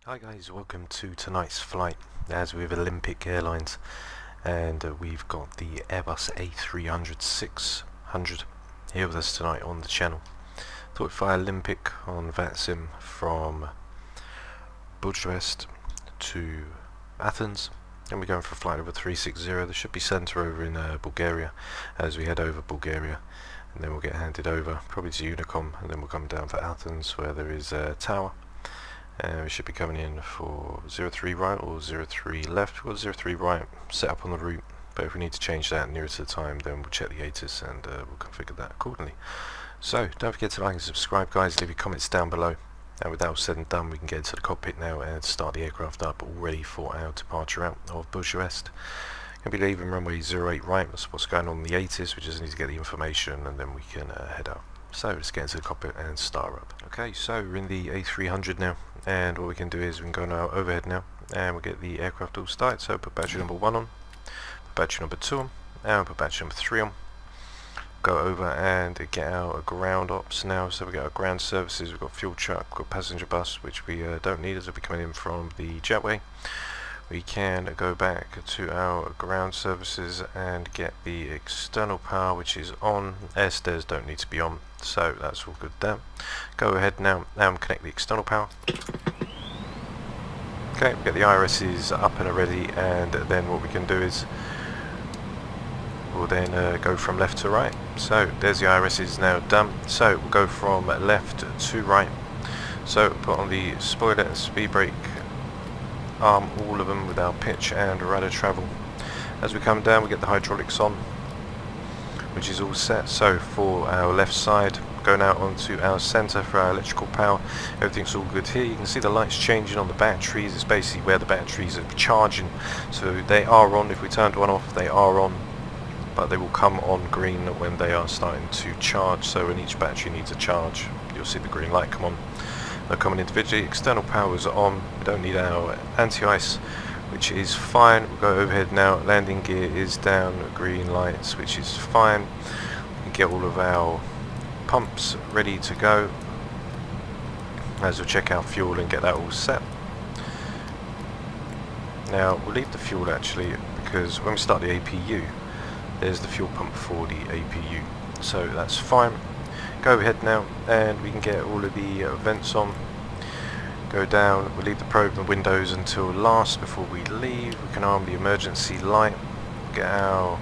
Hi guys, welcome to tonight's flight as with Olympic Airlines, and we've got the Airbus A300-600 here with us tonight on the channel. Thought we'd fly Olympic on Vatsim from Bucharest to Athens, and we're going for a flight over 360. There should be centre over in Bulgaria as we head over Bulgaria, and then we'll get handed over probably to Unicom, and then we'll come down for Athens where there is a tower. We should be coming in for 03 right or 03 left. We've got 03 right set up on the route, but if we need to change that nearer to the time, then we'll check the ATC and we'll configure that accordingly. So don't forget to like and subscribe guys, leave your comments down below, and with that all said and done, we can get into the cockpit now and start the aircraft up, all ready for our departure out of Bucharest. Going to be leaving runway 08 right. That's what's going on the ATC. We just need to get the information and then we can head out. So let's get into the cockpit and start up. Okay, so we're in the A300 now, and what we can do is we can go on our overhead now and we'll get the aircraft all started. So put battery number 1 on, put battery number 2 on, and put battery number 3 on. Go over and get our ground ops now. So we got our ground services, we've got fuel truck, we've got passenger bus, which we don't need as we'll be coming in from the jetway. We can go back to our ground services and get the external power, which is on. Air stairs don't need to be on, so that's all good there. Go ahead now and connect the external power. Okay, we get the IRSs up and ready, and then what we can do is we'll then go from left to right. So there's the IRSs now done. So we'll go from left to right. So put on the spoiler and speed brake arm, all of them with our pitch and rudder travel. As we come down, we get the hydraulics on, which is all set. So for our left side, go now onto our centre for our electrical power. Everything's all good here. You can see the lights changing on the batteries. It's basically where the batteries are charging. So they are on. If we turned one off, they are on, but they will come on green when they are starting to charge. So when each battery needs a charge, you'll see the green light come on. They're coming individually. External powers are on. We don't need our anti-ice, which is fine. We'll go overhead now. Landing gear is down. Green lights, which is fine. We can get all of our pumps ready to go as we'll check out fuel and get that all set. Now we'll leave the fuel actually, because when we start the APU, there's the fuel pump for the APU, so that's fine. Go overhead now and we can get all of the vents on. Go down, we'll leave the probe and the windows until last before we leave. We can arm the emergency light, get our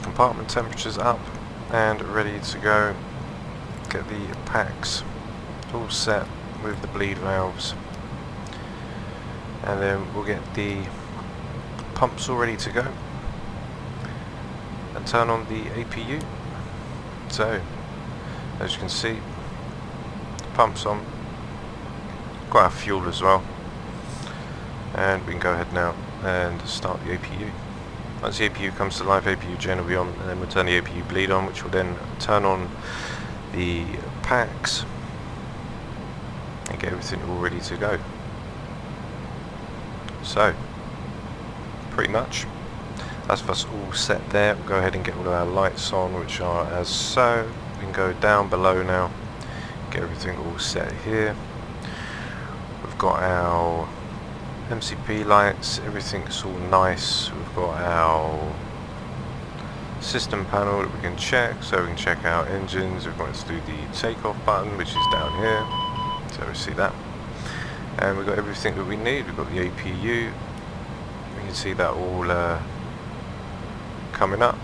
compartment temperatures up and ready to go. Get the packs all set with the bleed valves, and then we'll get the pumps all ready to go and turn on the APU. So as you can see, the pump's on, got our fuel as well, and we can go ahead now and start the APU. Once the APU comes to life, APU gen will be on, and then we'll turn the APU bleed on, which will then turn on the packs and get everything all ready to go. So pretty much that's us all set there. We'll go ahead and get all of our lights on, which are as so. We can go down below now, get everything all set here. We've got our MCP lights, everything's all nice. We've got our system panel that we can check, so we can check our engines. We're going to do the takeoff button, which is down here, so we see that. And we've got everything that we need. We've got the APU, we can see that all coming up,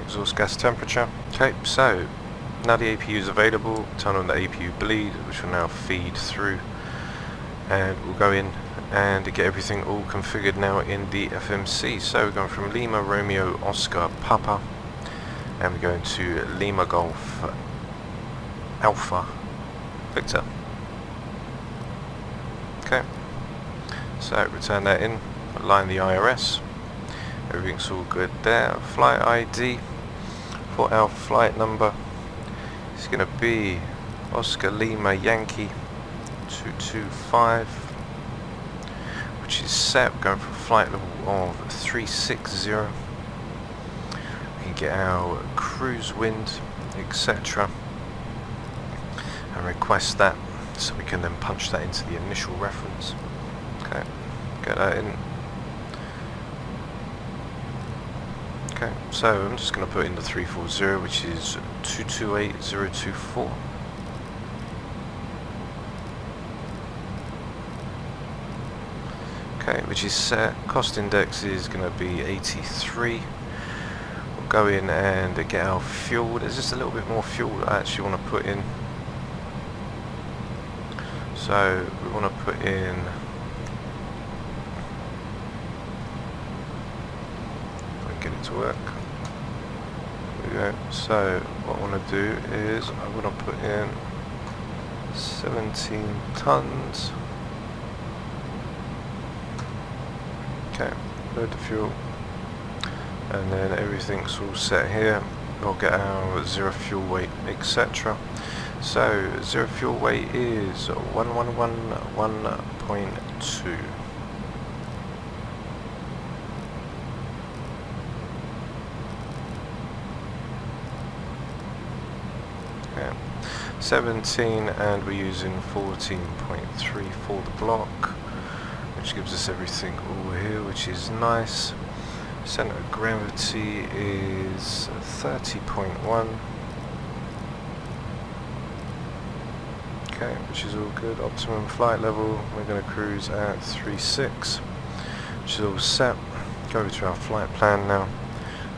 exhaust gas temperature. Okay, so now the APU is available, turn on the APU bleed, which will now feed through, and we'll go in and get everything all configured now in the FMC. So we're going from Lima Romeo Oscar Papa, and we're going to Lima Golf Alpha Victor. Okay, so return that in, align the IRS. Everything's all good there. Flight ID for our flight number is going to be Oscar Lima Yankee 225, which is set. We're going for a flight level of 360. We can get our cruise wind, etc., and request that. so we can then punch that into the initial reference. Okay, get that in. Okay, so I'm just going to put in the 340, which is 228024. Okay, which is set. Cost index is going to be 83. We'll go in and get our fuel. There's just a little bit more fuel that I actually want to put in. So we want to put in, if I can get it to work. There we go. So what I want to do is I want to put in 17 tons. Okay, load the fuel, and then everything's all set here. We'll get our zero fuel weight, etc. So zero fuel weight is 1111.2. Okay, 17, and we're using 14.3 for the block, which gives us everything over here, which is nice. Center of gravity is 30.1. Okay, which is all good. Optimum flight level, we're going to cruise at 36, which is all set. Go to our flight plan now.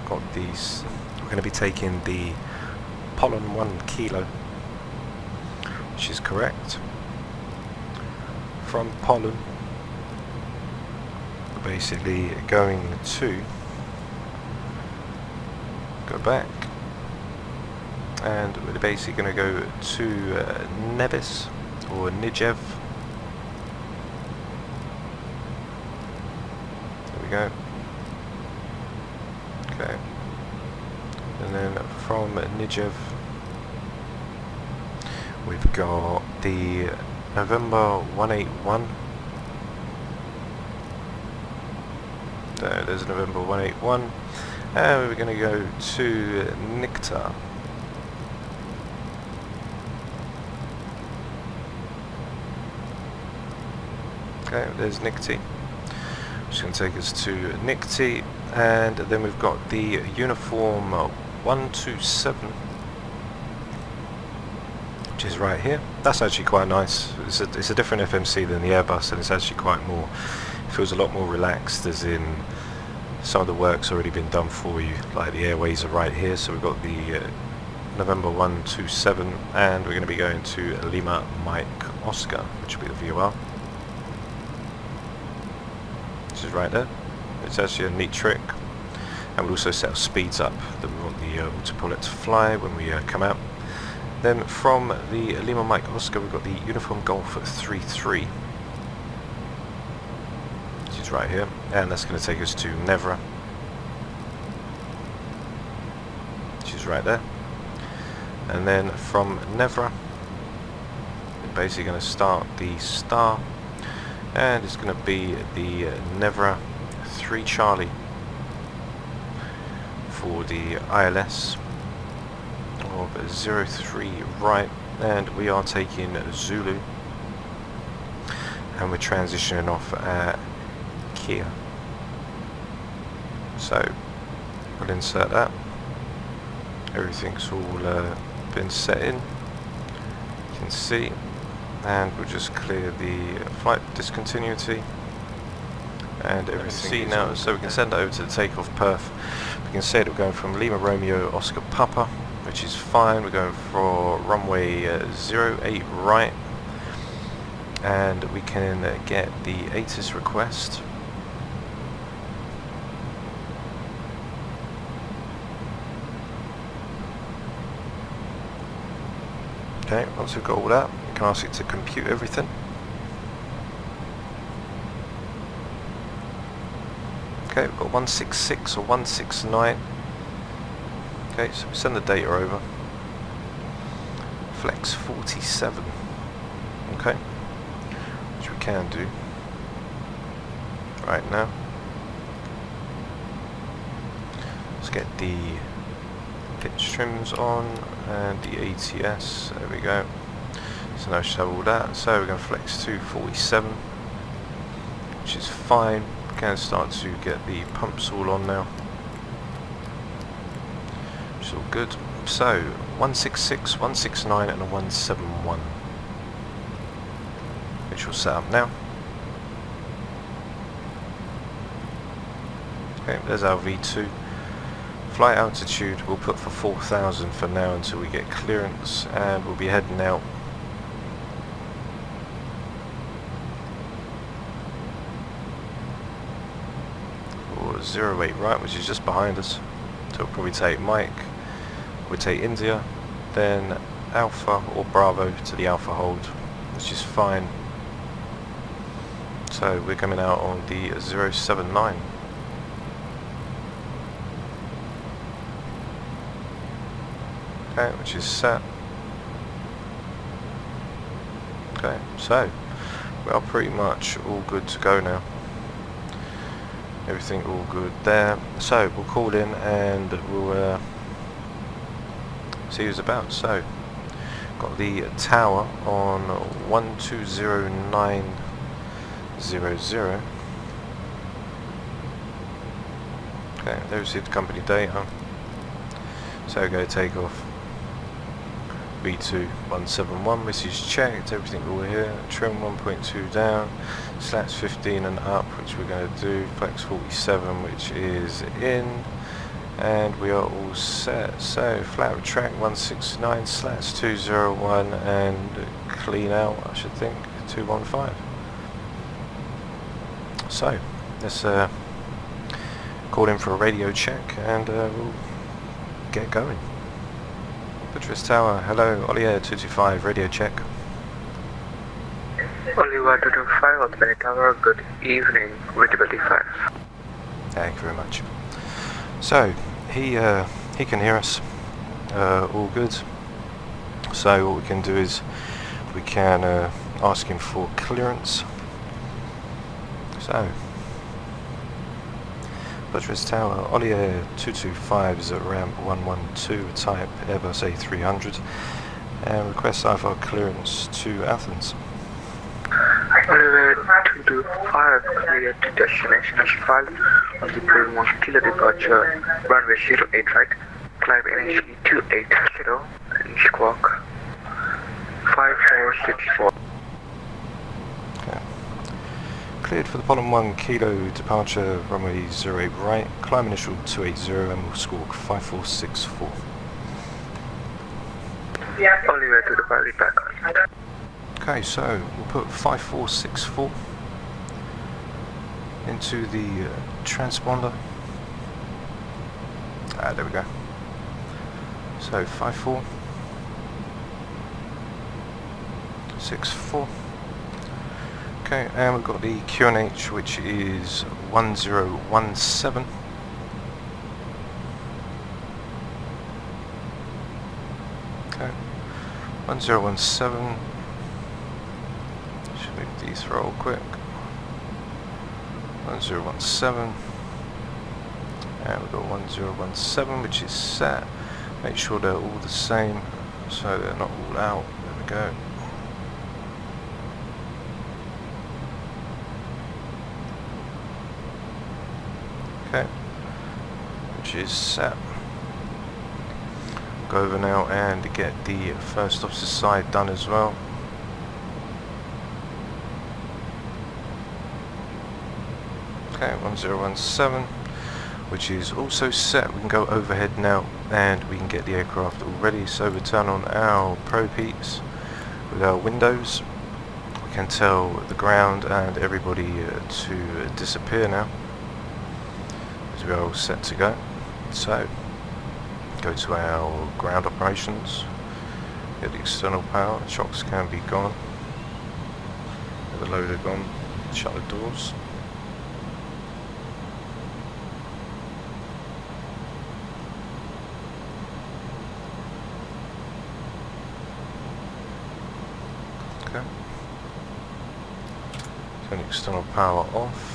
Got these. We're going to be taking the Pollen 1 kilo, which is correct. From Pollen, we're basically going to go back, and we're basically going to go to Nevis or Nijev. There we go. Okay, and then from Nijev we've got the November 181. There's November 181, and we're going to go to Nikta. Okay, there's Nikti, which is going to take us to Nikti, and then we've got the uniform 127, which is right here. That's actually quite nice. It's a different FMC than the Airbus, and it's actually quite more, it feels a lot more relaxed, as in some of the work's already been done for you, like the airways are right here. So we've got the November 127, and we're going to be going to Lima Mike Oscar, which will be the VOR, which is right there. It's actually a neat trick, and we'll also set our speeds up that we want the autopilot to fly when we come out. Then from the Lima Mike Oscar, we've got the Uniform Golf 33, which is right here, and that's going to take us to Nevra, which is right there. And then from Nevra, we're basically going to start the star, and it's going to be the Nevra 3 Charlie for the ILS of 03 right, and we are taking Zulu, and we're transitioning off at Kia. So we'll insert that. Everything's all been set in, you can see, and we'll just clear the flight discontinuity and everything. See now, so we can send it over to the takeoff perf. We can say that we're going from Lima Romeo Oscar Papa, which is fine. We're going for runway 08 right, and we can get the ATC request. Okay, once we've got all that, we can ask it to compute everything. Okay, we've got 166 or 169. Okay, so we send the data over. Flex 47. Okay, which we can do right now. Let's get the pitch trims on and the ATS. There we go. So now I should have all that. So we're going to flex to 47, which is fine. We can start to get the pumps all on now, which is all good. So 166, 169 and a 171, which will set up now. Okay, there's our V2. Flight altitude we'll put for 4,000 for now until we get clearance, and we'll be heading out for 08 right, which is just behind us. So we'll probably take Mike, we'll take India, then Alpha or Bravo to the Alpha hold, which is fine. So we're coming out on the 079. Okay, which is set. Okay, so we are pretty much all good to go now. Everything all good there. So we'll call in and we'll see who's about. So got the tower on 120900. Okay, there's the company data. So go takeoff. B2 171, message checked, everything all here, trim 1.2 down, slats 15 and up, which we're going to do, flex 47, which is in, and we are all set. So flat retract 169, slats 201, and clean out, I should think, 215. So let's call in for a radio check and we'll get going. Bucharest Tower, hello, Oliver 225, radio check. Oliver 225, Ultimate Tower, good evening, visibility 5. Thank you very much. So, he can hear us, all good. So what we can do is, we can ask him for clearance. So, Bucharest Tower, Oliver 225 is at ramp 112, type Airbus A300, and request IFR clearance to Athens. Oliver 225, clear to destination as filed on the Payware kilo departure, runway 08 right, climb NHE 280, and squawk 5464. Cleared for the bottom 1 kilo departure, runway 08 right, climb initial 280 and we'll squawk 5464. Oliver to the body back on. Okay, so we'll put 5464 into the transponder. There we go. So 5464. Okay, and we've got the QNH, which is 1017. Okay, 1017. Should move these real quick. 1017. And we've got 1017, which is set. Make sure they're all the same, so they're not all out. There we go. Okay, which is set. Go over now and get the first officer side done as well. Okay, 1017, which is also set. We can go overhead now and we can get the aircraft all ready. So we turn on our Pro Peaks with our windows. We can tell the ground and everybody to disappear now. We are all set to go. So go to our ground operations, get the external power, shocks can be gone, get the loader gone, shut the doors. Okay. Turn the external power off.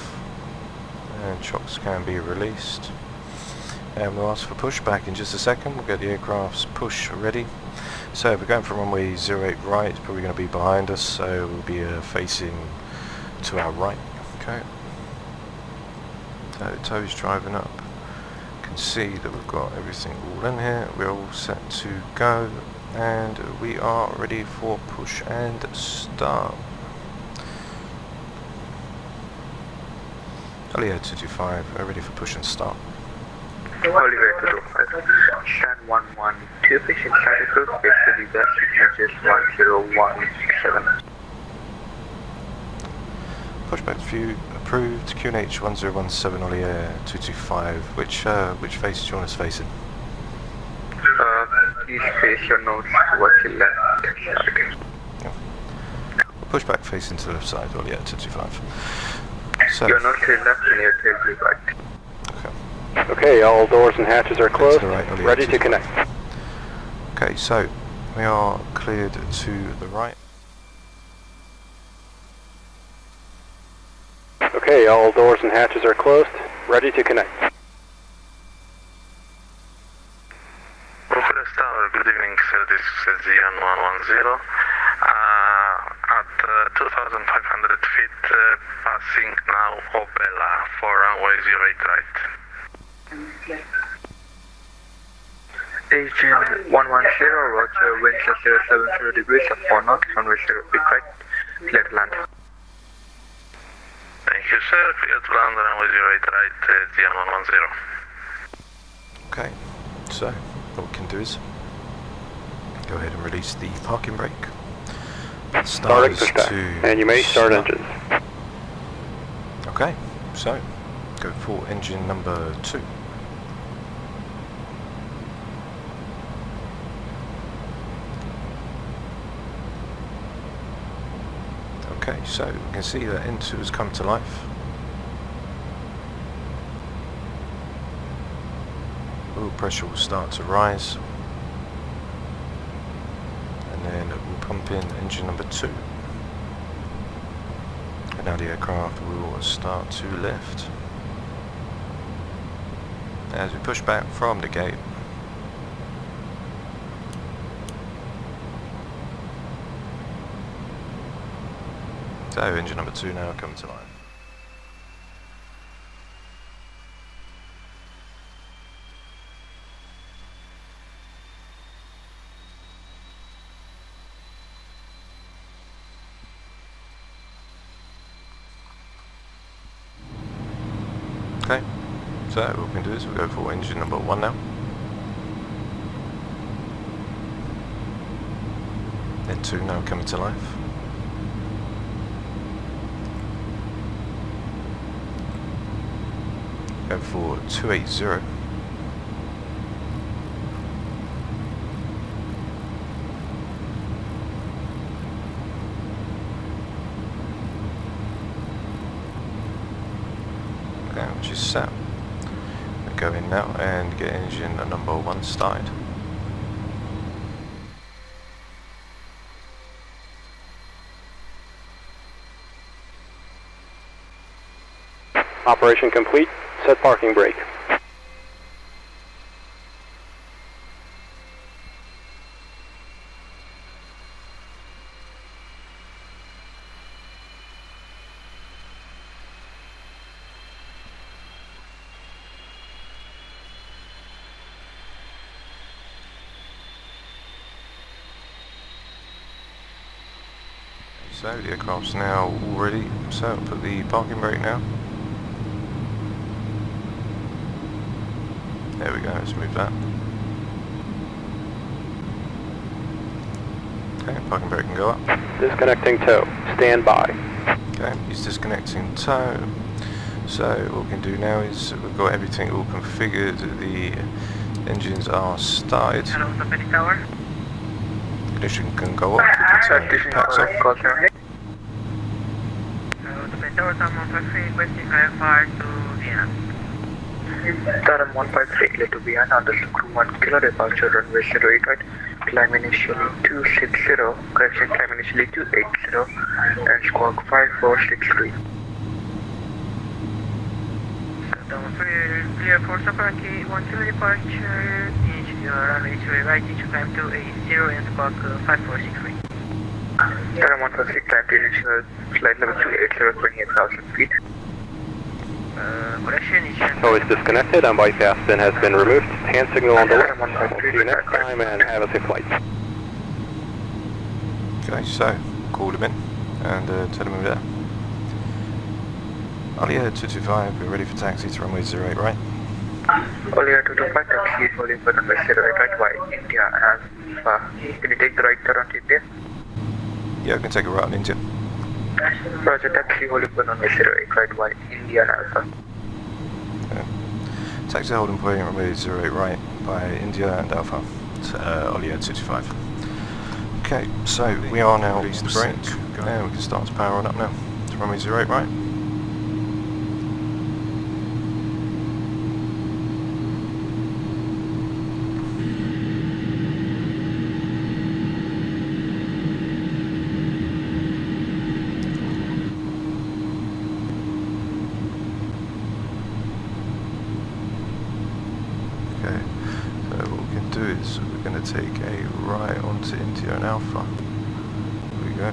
And shocks can be released, and we'll ask for pushback in just a second. We'll get the aircraft's push ready, So we're going from runway 08 right, it's probably going to be behind us, so we'll be facing to our right. Okay. So Toe's driving up. You can see that we've got everything all in here. We're all set to go, and we are ready for push and start. Oliver 225, we're ready for push and start. Oliver 225, stand 112, patient status group, basically the signatures 1017. Pushback view approved, QNH 1017 Oliver 225, which face do you want us facing? Please face your nose towards your left side. Yeah. Pushback facing to the left side, Oliver 225. So, you're not to the left and you're to the right. Okay. Okay, all doors and hatches are closed, right, ready to connect. Okay, so we are cleared to the right. Okay, all doors and hatches are closed, ready to connect. Bucharest Tower, good evening, sir, this is ZN110. At 2,500 feet, passing now Opella for runway 08 right. Agent 110, Roger, winds at 070 degrees of 4 knots, runway 08 right, clear to land. Thank you, sir, clear to land, runway 08 right, ZN110. Okay, so what we can do is go ahead and release the parking brake. Starting pushback, and you may start engines. Okay, so go for engine number 2. Okay, so you can see that N2 has come to life. Oil pressure will start to rise. And then we'll pump in engine number 2. And now the aircraft will start to lift. As we push back from the gate. So engine number 2 now coming to life. Okay, so what we can do is we'll go for engine number 1 now. Then 2 now coming to life. Go for 280. Okay, which is set. We go in now and get engine number 1 started. Operation complete. Set parking brake. So the aircraft's now all ready, so I'll put the parking brake now. There we go, let's move that. Okay, parking brake can go up. Disconnecting tow. Stand by. Okay, he's disconnecting tow. So what we can do now is we've got everything all configured, the engines are started. Hello, Sapphire Tower. Ignition can go up, we can turn the packs off. Corsair. Hello, Sapphire Tower, Taram 153, requesting IFR to Vienna. Taram 153, clear to Vienna, under crew 1 kilo, departure runway 08 right, climb initially 260, correction climb initially 280, and squawk 5463. Taram 3, clear for Sapphire 1 kilo departure, runway 30 right, did you climb to A0 and spark 5463? Terra 156, climb to initial flight level 280, 28,000 feet. Correction, So it's disconnected and bypass pin has been removed. Hand signal on the left. See you next time and have a safe flight. Okay, so call him in and tell him we're there. Ollier 225, we're ready for taxi to runway 08 right. Ollier 225, taxi is holding for runway 08 right via India and Alpha. Can you take the right turn on India? Yeah, we can take a right on India. Roger, taxi holding for runway 08 right via India and Alpha. Okay. Taxi holding point runway 08 right by India and Alpha to Ollier 225. Okay, so we are now released the brake and we can start to power on up now to runway 08 right. We're going to take a right onto India and Alpha. There we go.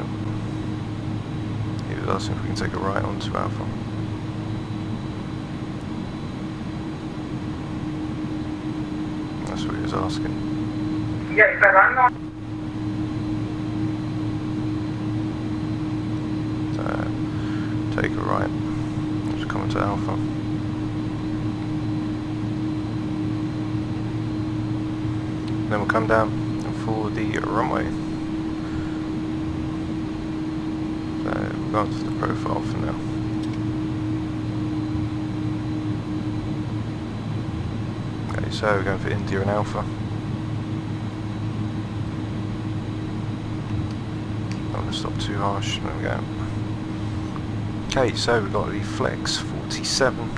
He was asking if we can take a right onto Alpha. That's what he was asking. So, take a right. Just come into Alpha. Then we'll come down for the runway. So we'll go onto the profile for now. Okay, so we're going for India and Alpha. Not going to stop too harsh. There we go. Okay, so we've got the Flex 47.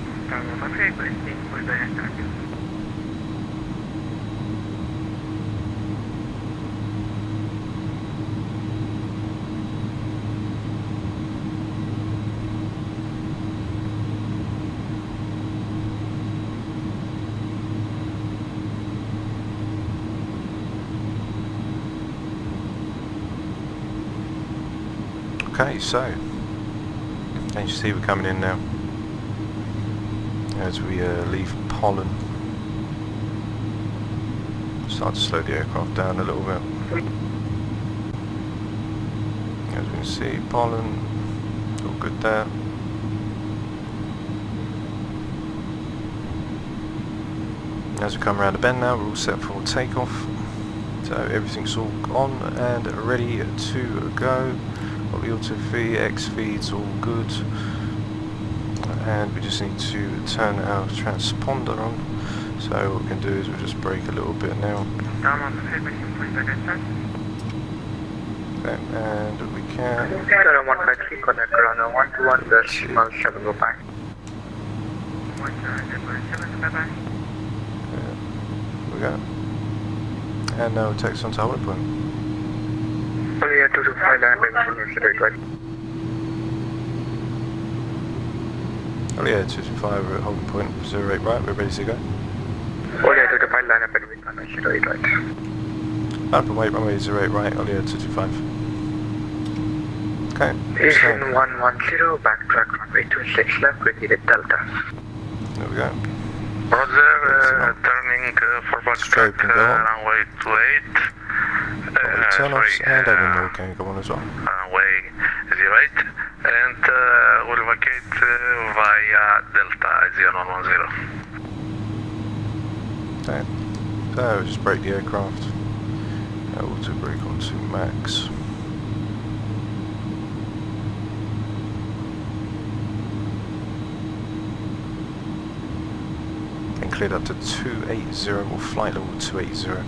Okay, so as you see, we're coming in now as we leave pollen. Start to slow the aircraft down a little bit. As we can see, pollen, all good there. As we come around the bend now, we're all set for takeoff. So everything's all on and ready to go. Got the auto feed, X feeds all good, and we just need to turn our transponder on. So what we can do is we'll just brake a little bit now. Okay, and we can. 153 connect runway 121, decimal 7 go back. There we go. And now we'll take us on to holding point. Ollier 225 land runway 08 right. Ollier 225, we're at holding point 08 right, we're ready to go. Ollier 225 land up and runway 08 right. Up and wait, runway 08 right, Ollier 225. Okay. Station 110, backtrack runway 26 left, repeated Delta. There we go. Roger, turning for backtrack runway 28. Turn-offs and adding more can go on as well. Runway 08 and we'll vacate via Delta 0110. Okay. So we'll just brake the aircraft. Auto brake onto max. And cleared up to 280 or flight level 280.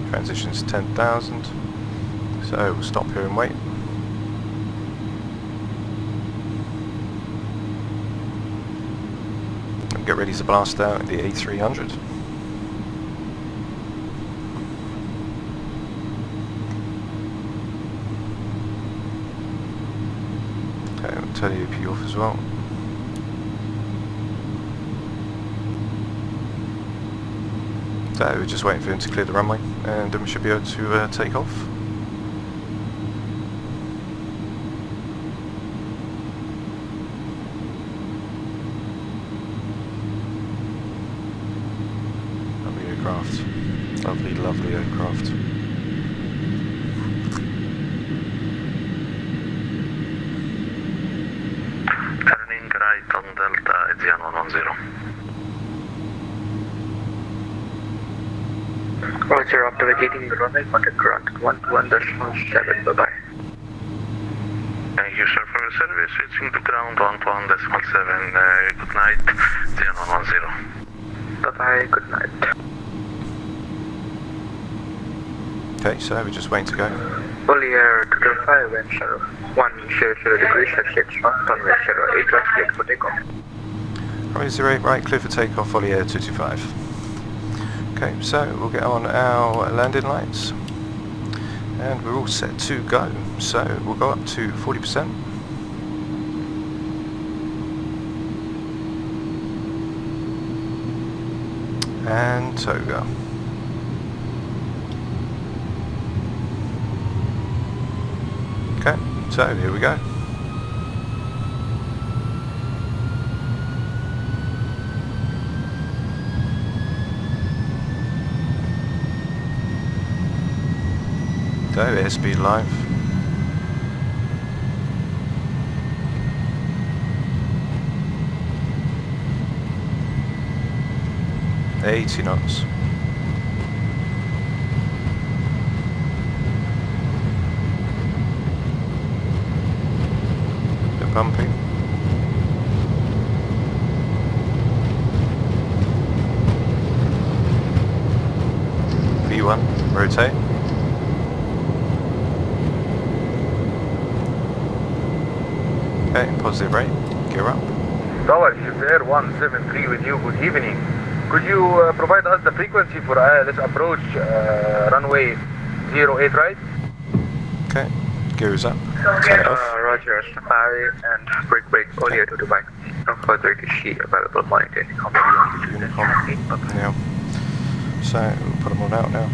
Transition's 10,000, so we'll stop here and wait. And get ready to blast out the A300. Okay, I'll turn the AP off as well. So we're just waiting for him to clear the runway, and then we should be able to take off. Lovely aircraft. Lovely, lovely aircraft. Turning right on Delta Etienne 110. Roger, after vacating the runway, contact ground 121.7, bye-bye. Thank you, sir, for your service. Switching to ground 121.7. Good night, Etienne 110. Bye-bye, good night. Okay, so we're just waiting to go. Fully air 225 and 100 degrees Celsius, runway 08 right, cleared for takeoff. Runway 08 right, clear for takeoff, fully air 225. Okay, so we'll get on our landing lights, and we're all set to go. So we'll go up to 40%. And toga. Okay, so here we go. So airspeed live. $80 knots. Bit bumpy. V1, rotate. Okay, positive rate, gear up. Tower, Shift Air 173 with you, good evening. Could you provide us the frequency for ILS approach runway 08 right? Okay, gear is up, turn it off. Roger, stand by and brake all year to Dubai. No further ATC available, monitoring company on the unit. Now, so we'll put them all out now.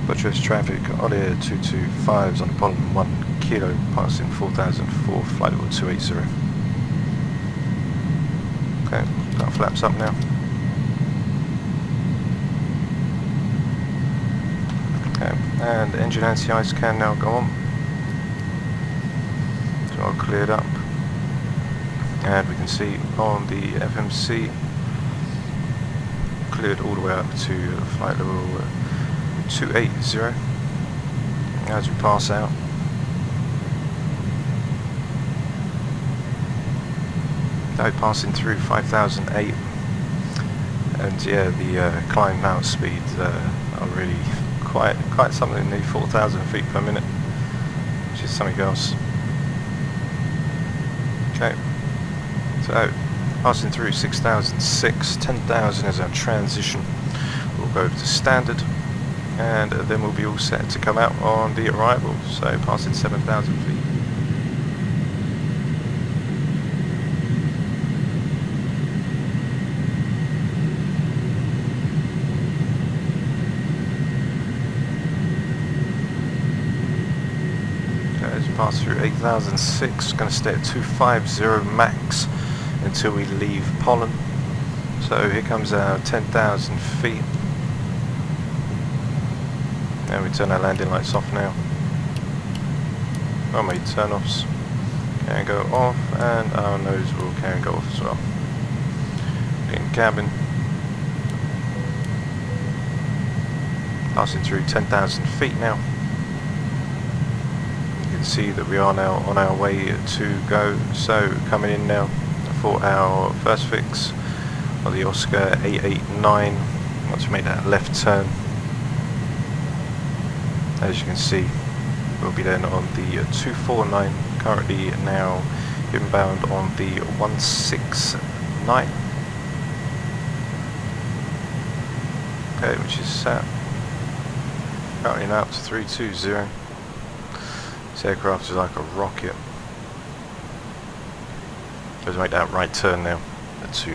Bucharest traffic, Olia 225s on the bottom 1 kilo, passing 4004, flight level 280. Okay, got our flaps up now. Okay, and engine anti-ice can now go on. So all cleared up. And we can see on the FMC, cleared all the way up to flight level 280 as we pass out. Now passing through 5008, and yeah, the climb out speeds are really quite something. The 4,000 feet per minute, which is something else. Okay, so passing through 6,006, 10,000 is our transition. We'll go to standard, and then we'll be all set to come out on the arrival, so passing 7,000 feet. Okay, as we pass through 8,006, going to stay at 250 max until we leave Pollen. So here comes our 10,000 feet. And we turn our landing lights off now. Runway turn-offs can go off, and our nose wheel can go off as well. In cabin. Passing through 10,000 feet now. You can see that we are now on our way to go. So coming in now for our first fix of the Oscar 889. Once we make that left turn, as you can see, we'll be then on the 249, currently now inbound on the 169. Okay, which is set. Currently now up to 320. This aircraft is like a rocket. Let's make that right turn now. to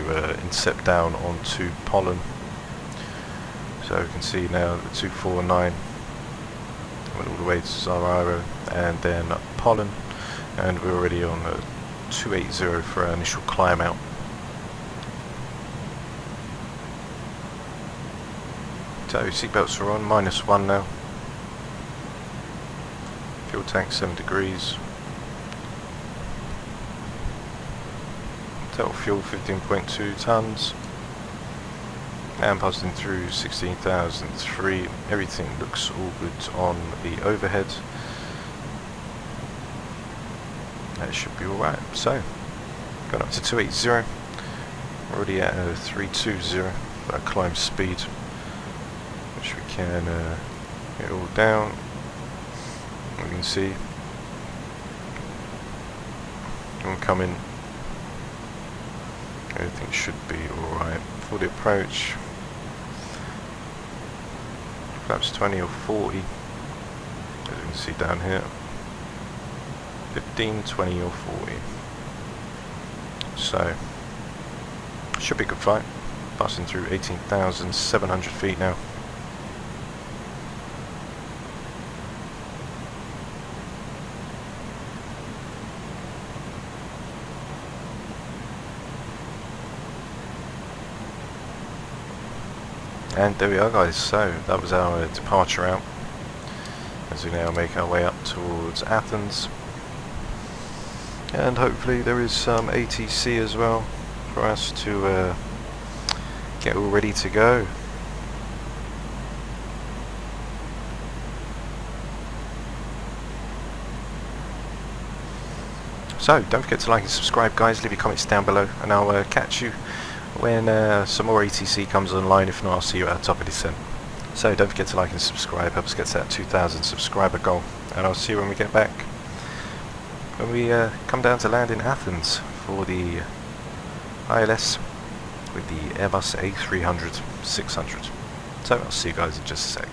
incept down onto pollen. So we can see now the 249 went all the way to Zarairo and then pollen, and we're already on 280 for our initial climb out. So seatbelts are on, -1 now. Fuel tank 7 degrees. Total fuel 15.2 tons. And passing through 16,003. Everything looks all good on the overhead. That should be alright. So, going up to 280. Already at 320 for our climb speed, which we can get all down. We can see oncoming. Everything should be alright for the approach. Perhaps 20 or 40, as you can see down here. 15, 20 or 40. So, should be a good flight. Passing through 18,700 feet now. And there we are, guys. So that was our departure route as we now make our way up towards Athens, and hopefully there is some ATC as well for us to get all ready to go. So don't forget to like and subscribe, guys. Leave your comments down below, and I'll catch you when some more ATC comes online. If not, I'll see you at the top of the descent. So don't forget to like and subscribe, help us get to that 2,000 subscriber goal, and I'll see you when we get back, when we come down to land in Athens for the ILS with the Airbus A300-600. So I'll see you guys in just a sec.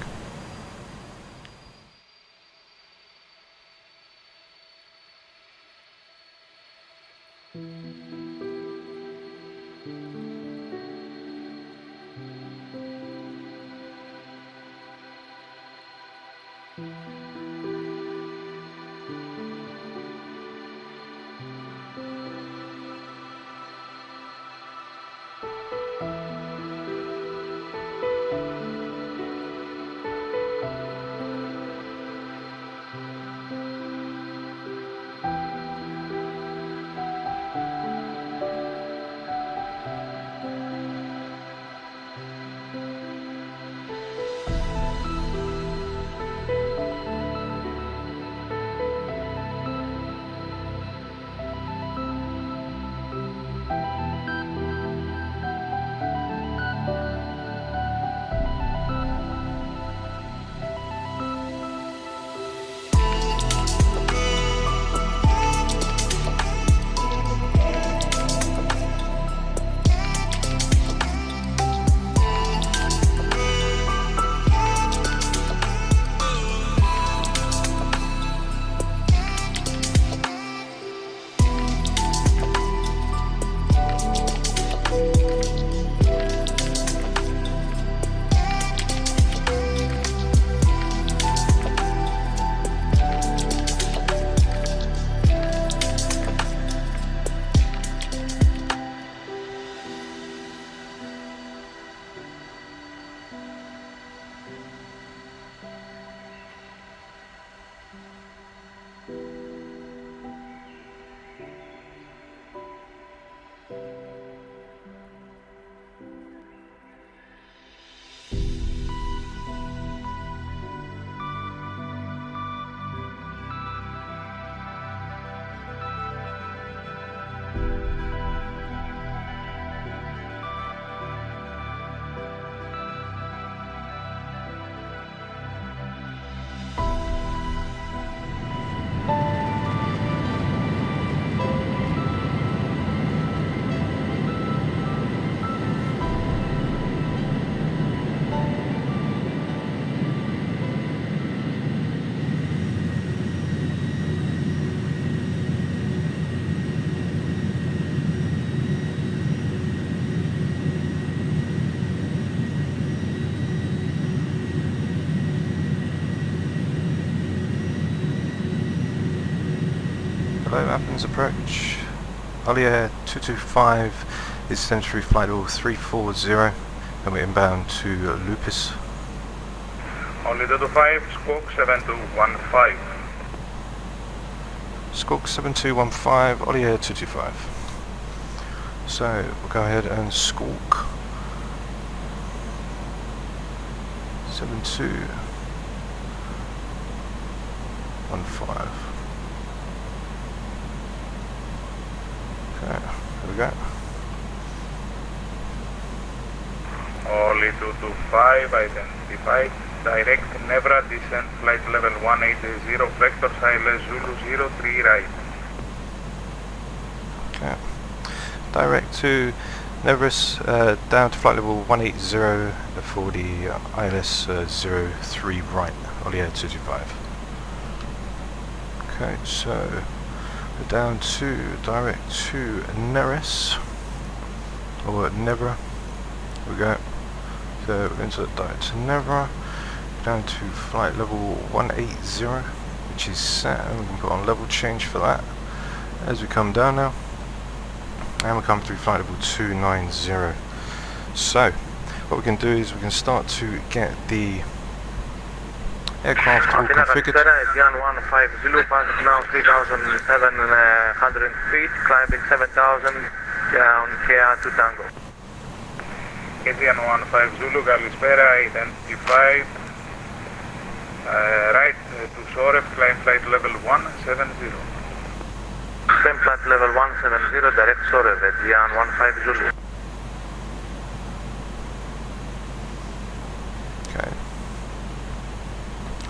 Hello, Athens approach. Olier 225 is sent through flight level 340 and we're inbound to Lupus. Only 225, squawk 7215. Squawk 7215, Olier 225. So we'll go ahead and squawk 7215. Okay, there we go. Only 225, identified. Direct Nevra descent flight level 180, vector silence Zulu 03 right. Okay. Direct to Nevris, down to flight level 180 for the ILS 03 right, Olier 225. Okay, so we're down to direct to Neris, or Nevra. Here we go. So we're going to direct to Nevra, down to flight level 180, which is set, and we can put on level change for that as we come down now. And we come through flight level 290. So what we can do is we can start to get the aircraft all configured. Jan 15 Zulu, passing now 3,700 feet, climbing 7,000 down KR2 Tango. Jan 15 Zulu, Kalispera, identified. Right to Sorev, climb flight level 170. Climb flight level 170, direct Sorev at Jan 15 Zulu. Okay.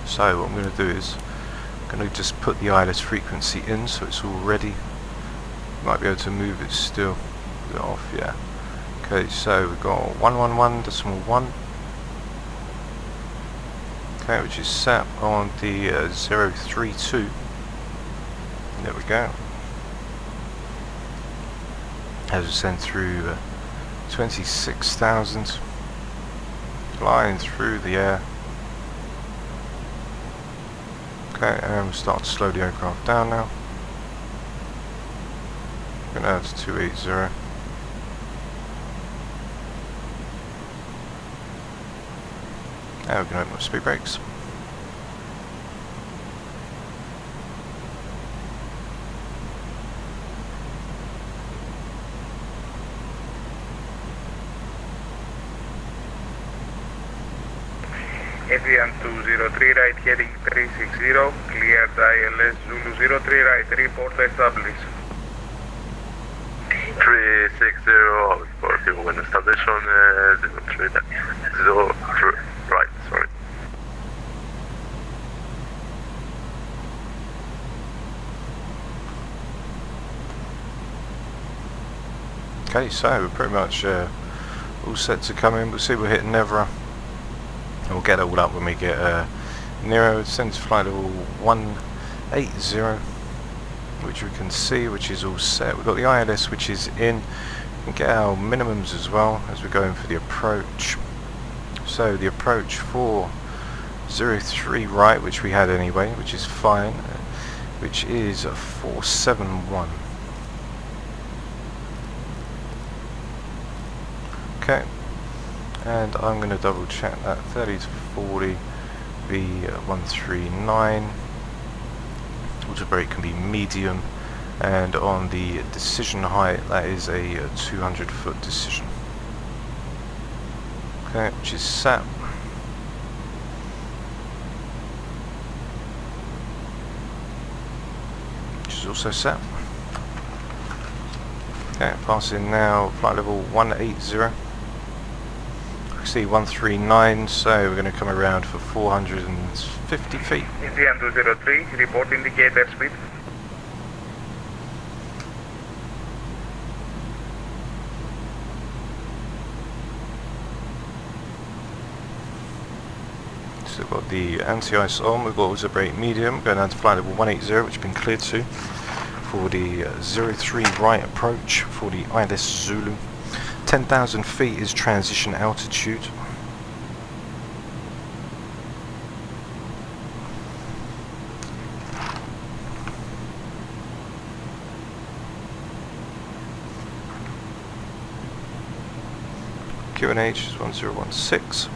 So what I'm going to do is I'm going to just put the ILS frequency in so it's all ready. Might be able to move it still. Is it off? Yeah. Okay, so we've got 111.1. Okay, which is set on the 032. There we go. As we send through 26,000, flying through the air. Okay, and we'll start to slow the aircraft down now. We're going to to 280. And we can open up speed brakes. Avian 203 right, heading 360, cleared ILS Zulu 03 right, report established. 360, sportive wind establishment, 03 right, sorry. Okay, so we're pretty much all set to come in. We'll see we're hitting Nevra. And we'll get it all up when we get Nero. Send to flight level 180, which we can see, which is all set. We've got the ILS, which is in. We can get our minimums as well as we're going for the approach. So the approach for 03 right, which we had anyway, which is fine, which is 471. Okay, and I'm going to double check that 30 to 40 V139. Auto brake can be medium, and on the decision height that is a 200-foot decision. Okay, which is set. Which is also set. Okay, passing now flight level 180. See 139, so we're going to come around for 450 feet. Indian 203, report indicator speed. So we've got the anti-ice on, we've got auto brake medium, going down to flight level 180, which has been cleared to, for the 03 right approach for the ILS Zulu. 10,000 feet is transition altitude. QNH is 1016.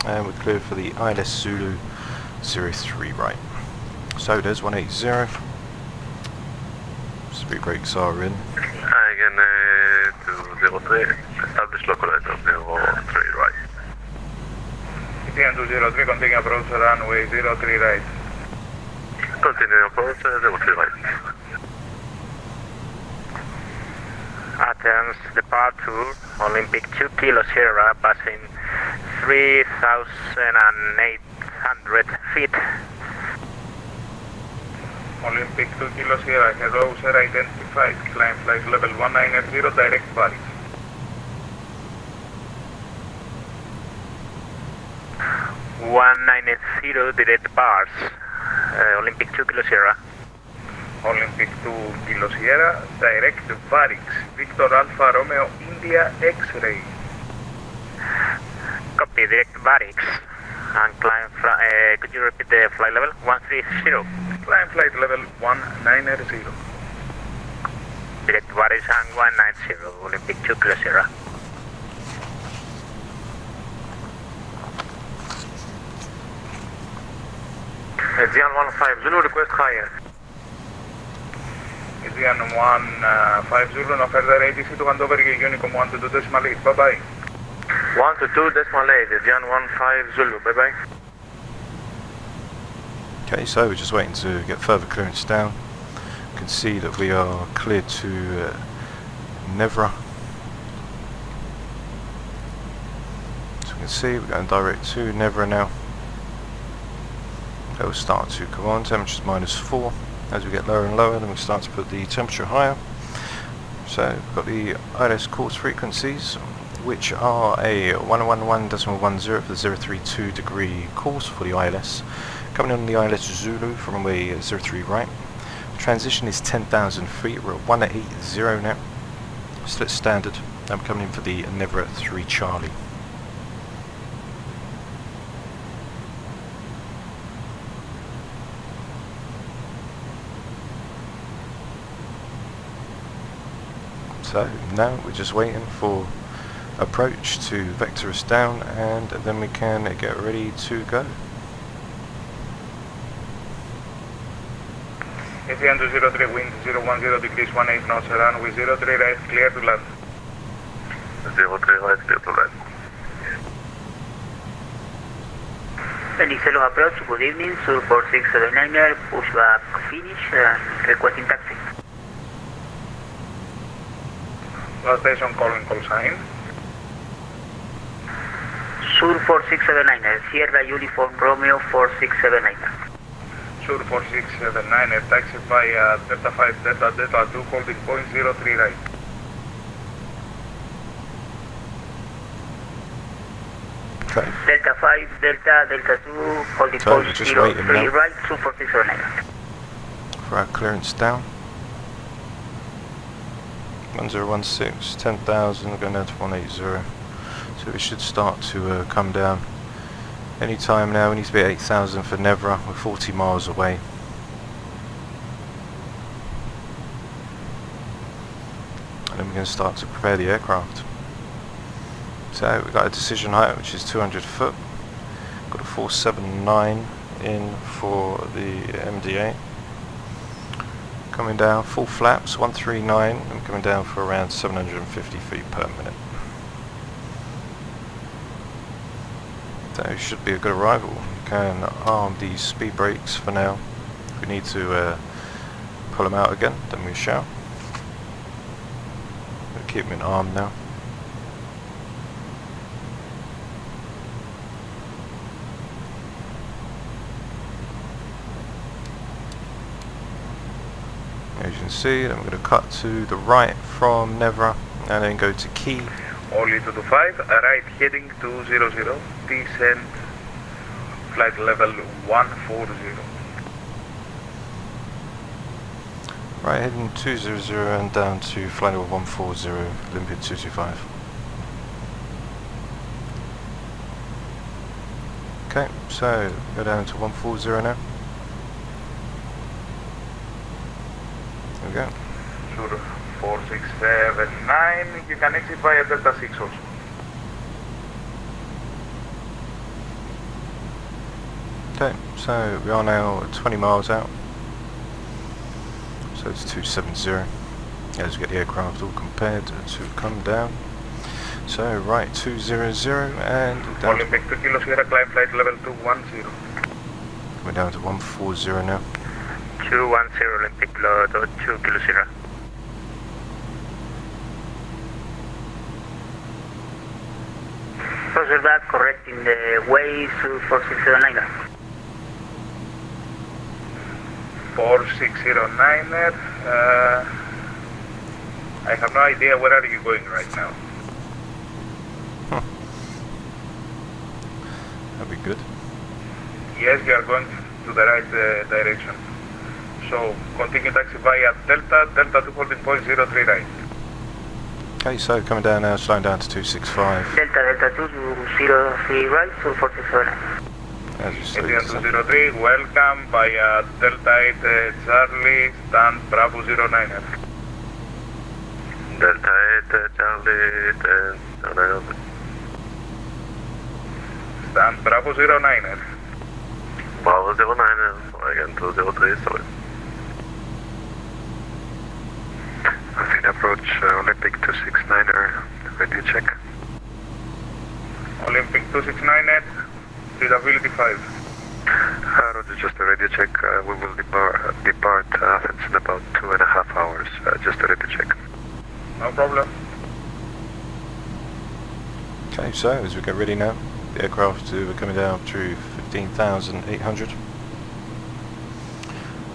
And we're clear for the ILS Zulu 03 right. So there's 180. Speed brakes are in. Again, 203, establish local item 03 right. Etienne 203, continue approach runway 03 right. Continue approach 03 right. Athens, departure, Olympic 2 Kilo Sierra, passing 3,800 feet. Olympic 2 Kilo Sierra, hello sir, identified, climb flight level 190, direct Paris. Direct bars, Olympic 2 Kilo Sierra. Olympic 2 Kilo Sierra, direct Varix, Victor Alpha Romeo India X-ray. Copy, direct Varix. And climb, could you repeat the flight level? 130. Climb flight level 190. Direct Varix and 190, Olympic 2 Kilo Sierra. Etienne 15 Zulu, request higher. Etienne 15 Zulu, no further ATC to hand over Unicom 122.8, bye bye. 122.8, Etienne 15 Zulu, bye bye. Okay, so we're just waiting to get further clearance down. You can see that we are cleared to Nevra. So you can see we're going direct to Nevra now. It will start to come on, temperature is -4. As we get lower and lower, then we start to put the temperature higher. So we've got the ILS course frequencies, which are a 111.10 for the 032 degree course for the ILS. Coming on the ILS Zulu from runway 03 right. Transition is 10,000 feet, we're at 180 now. Still at standard. I'm coming in for the Nevra 3 Charlie. So now we're just waiting for approach to vector us down, and then we can get ready to go. Etienne 203, wind 010 degrees 18 knots, runway 03 right, clear to land. 03 right, clear to land. Hello approach, good evening, Sur 4679er, pushback finish, requesting taxi. Last station calling call sign. Sur 4679er, Sierra Uniform Romeo 4679er. Sur 4679, taxi by Delta 5 Delta Delta 2, holding point 03 right. Okay. Delta 5 Delta 2, holding So point we're just 03 waiting now right, Sur 4679er. for our clearance down. 1016, 10,000, we're going down to 180. So we should start to come down any time now. We need to be at 8,000 for Nevra, we're 40 miles away. And then we're going to start to prepare the aircraft. So we've got a decision height which is 200 foot. Got a 479 in for the MDA. Coming down, full flaps, 139, and coming down for around 750 feet per minute. So it should be a good arrival. We can arm these speed brakes for now. If we need to pull them out again, then we shall. We'll keep them in arm now. As you can see, then we're going to cut to the right from Nevra and then go to Key. Only 225, right heading 200, descent flight level 140. Right heading 200 and down to flight level 140, Olympia 225. Okay, so go down to 140 now. There we go. Sure, 4679, you can exit via Delta 6 also. Okay, so we are now 20 miles out. So it's 270. As we get the aircraft all compared to come down. So right, 200 and down Olympic 2 Kilo Sierra, climb flight level 210. we're down to 140 now. 210 Olympic, load 2 Kilo Sierra. Roger that, correcting the way to 4679. 4609er, I have no idea where are you going right now. That'd be good. Yes, you are going to the right direction. So continue taxi via Delta 2 holding point 03 right. Okay, so coming down now, slowing down to 265. Delta 2 to 03 right to 4679. As we slow Indian this up. 203, welcome via Delta 8 Charlie, stand Bravo 09er. Delta 8, Charlie, 10, Stand Bravo 09er. Bravo 09, again 203, sorry. Athens approach Olympic 269er, ready check. Olympic 269er, readability 5. Roger, just a radio check. We will depart Athens in about 2.5 hours. Just a radio check. No problem. Okay, so as we get ready now, the aircraft we're coming down through 15,800.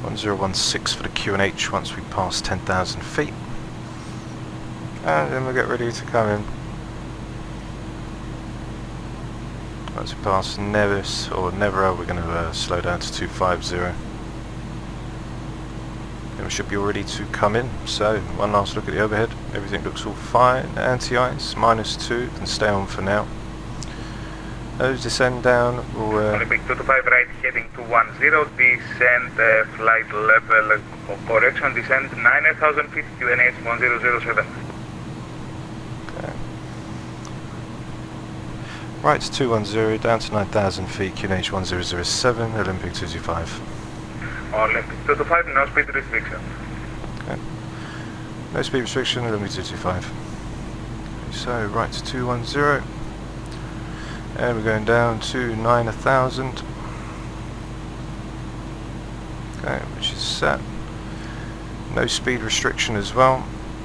1016 for the QNH once we pass 10,000 feet. And then we'll get ready to come in. Once we pass Nevis or Nevera, we're going to slow down to 250. Then we should be all ready to come in. So, one last look at the overhead. Everything looks all fine. Anti-ice, -2, can stay on for now. Those descend down, we'll... Olympic 225 right, heading 210, descend flight level correction, descend 9,000 feet, QNH 1007. Okay. Right to 210, down to 9,000 feet, QNH 1007, Olympic 225. Olympic 225, no speed restriction. Okay. No speed restriction, Olympic 225. So, right to 210. And we're going down to 9,000. Okay, which is set. No speed restriction as well.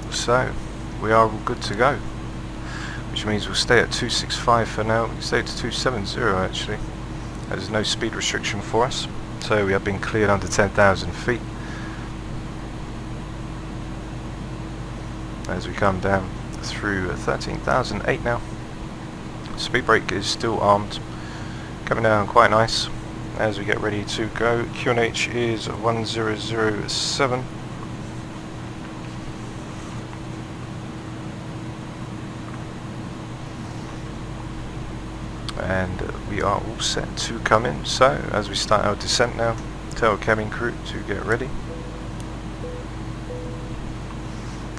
So, we are all good to go. Which means we'll stay at 265 for now. We can stay to 270 actually. There's no speed restriction for us. So we have been cleared under 10,000 feet. As we come down through 13,008 now. Speed brake is still armed, coming down quite nice as we get ready to go. QNH is 1007. And we are all set to come in. So as we start our descent now, tell cabin crew to get ready.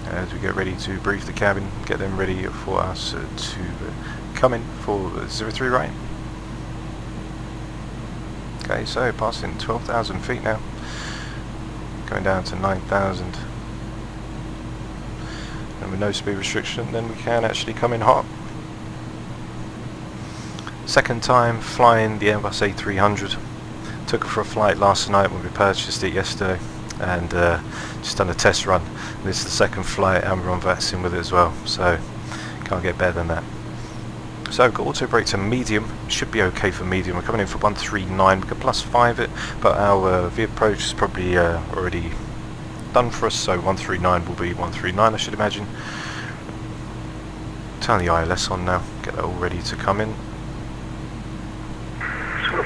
As we get ready to brief the cabin, get them ready for us to come in for 03 right. Okay, so passing 12,000 feet now, going down to 9,000, and with no speed restriction, then we can actually come in hot. Second time flying the Airbus A300. Took it for a flight last night when we purchased it yesterday, and just done a test run. This is the second flight, and we're on Vatsim with it as well, so can't get better than that. So we've got auto brake to medium, should be okay for medium. We're coming in for 139, we could +5 it, but our V-approach is probably already done for us, so 139 will be 139 I should imagine. Turn the ILS on now, get that all ready to come in.